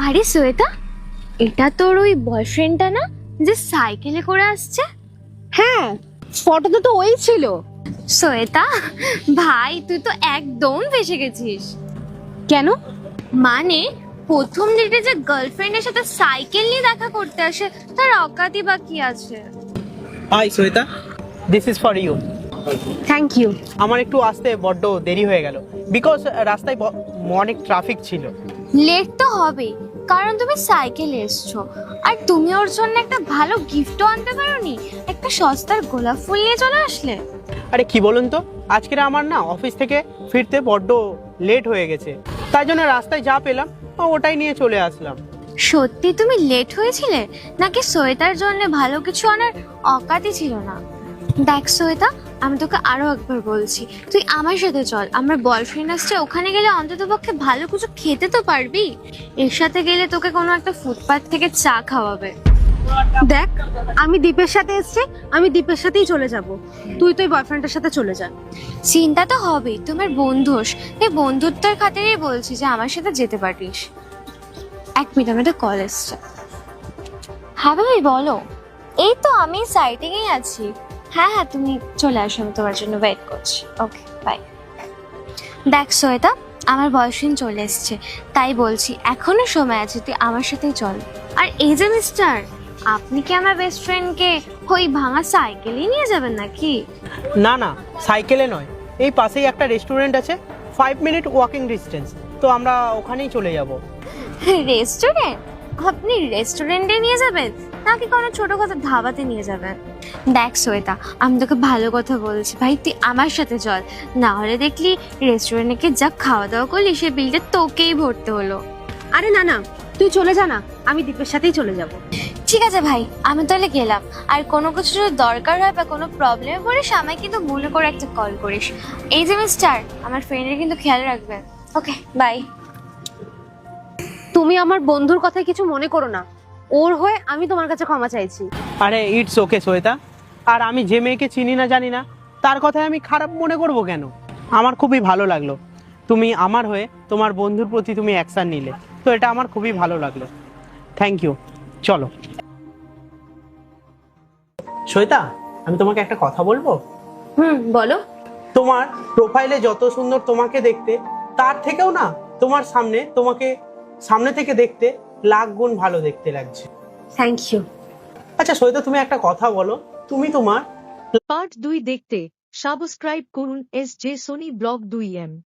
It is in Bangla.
আরে শ্বেতা, এটা তোর ওই বয়ফ্রেন্ডটা না যে সাইকেলে করে আসছে? হ্যাঁ, ফটোতে তো ওই ছিল। শ্বেতা ভাই, তুই তো একদম ফেসে গেছিস। কেন? মানে প্রথম ডেটে যে গার্লফ্রেন্ডের সাথে সাইকেল নিয়ে দেখা করতে আসে, তার অকাতই বা কি আছে? Hi Shweta, this is for you. Thank you. আমার একটু আসতে বড্ড দেরি হয়ে গেল, বিকজ রাস্তায় অনেক ট্রাফিক ছিল। লেট তো হবেই, কারণ তুমি সাইকেলে এসছো। আর তুমি ওর জন্য একটা ভালো গিফটও আনতে পারোনি, একটা সস্তার গোলাপ ফুল নিয়ে চলে আসলে। আরে কি বলুন তো, আজকের আমার না অফিস থেকে ফিরতে বড্ড লেট হয়ে গেছে, তাই জন্য রাস্তায় যা পেলাম ওটাই নিয়ে চলে আসলাম। সত্যি তুমি লেট হয়েছিলে, নাকি শ্বেতার জন্য ভালো কিছু আনার অকাতই ছিল না? দেখ শ্বেতা, আমি তোকে আরো একবার বলছি, তুই আমার সাথে চল। আমার বয়ফ্রেন্ড আসছে, ওখানে গেলে অন্ততপক্ষে ভালো কিছু খেতে তো পারবি। এর সাথে গেলে তোকে কোনো একটা ফুটপাথ থেকে চা খাওয়াবে। দেখ, আমি দীপের সাথে এসেছি, আমি দীপের সাথেই চলে যাব। তুই তো বয়ফ্রেন্ডের সাথে চলে যা। চিন্তা তো হবেই, তোমার বন্ধুস, এই বন্ধুত্বের খাতিরেই বলছি যে আমার সাথে যেতে পারিস। এক মিনিট, আমার একটা কল এসছে। হ্যাঁ ভাবি বলো। এই তো আমি সাইটিংয়েই আছি। হ্যাঁ হ্যাঁ, তুমি চলে আসো, আমি তোমার জন্য ওয়েট করছি। Okay bye. দেখ শ্বেতা, আমার বয়ফ্রেন্ড চলে এসছে, তাই বলছি এখনো সময় আছে, তুই আমার সাথেই চল। আর এই যে মিস্টার, আপনি কি আমার বেস্ট ফ্রেন্ডকে ওই ভাঙা সাইকেলেই নিয়ে যাবেন নাকি? না না, সাইকেলে নয়, এই পাশেই একটা রেস্টুরেন্ট আছে, 5 মিনিট ওয়াকিং ডিস্টেন্স, তো আমরা ওখানেই চলে যাব। রেস্টুরেন্ট? আপনি রেস্টুরেন্টে নিয়ে যাবেন নাকি কোনো ছোটখাটো ধাবাতে নিয়ে যাবেন? দেখ শ্বেতা, আমি তোকে ভালো কথা বলছি ভাই, তুই আমার সাথে চল। না হলে দেখলি রেস্টুরেন্টে গিয়ে যা খাওয়া দাওয়া করলি, সে বিলটা তোকেই ভরতে হলো। আরে না না, তুই চলে যা না, আমি দীপের সাথেই চলে যাব। ঠিক আছে ভাই, আমি তাহলে গেলাম। আর কোনো কিছু যদি দরকার হয় বা কোনো প্রবলেমে পড়িস, আমায় কিন্তু মনে করে একটা কল করিস। এই যে মিস্টার, আমার ফ্রেন্ডের কিন্তু খেয়াল রাখবেন। Okay bye. তুমি আমার বন্ধুর কথায় কিছু মনে করো না, ওর হয়ে আমি তোমার কাছে ক্ষমা চাইছি। আরে ইটস ওকে শ্বেতা, আর আমি যে মেয়েকে চিনি না জানি না, তার কথায় আমি খারাপ মনে করব কেন? আমার খুবই ভালো লাগলো তুমি আমার হয়ে তোমার বন্ধুর প্রতি তুমি অ্যাকশন নিলে, তো এটা আমার খুবই ভালো লাগলো। Thank you. চলো শ্বেতা, আমি তোমাকে একটা কথা বলবো। বলো। তোমার প্রোফাইলে যত সুন্দর তোমাকে দেখতে, তার থেকেও না তোমার তোমাকে সামনে থেকে দেখতে লাখ গুণ ভালো দেখতে লাগছে। Thank you. আচ্ছা শ্বেতা, তুমি একটা কথা বলো, তুমি তোমার পার্ট 2 দেখতে সাবস্ক্রাইব করুন SJ সোনি ব্লগ 2M।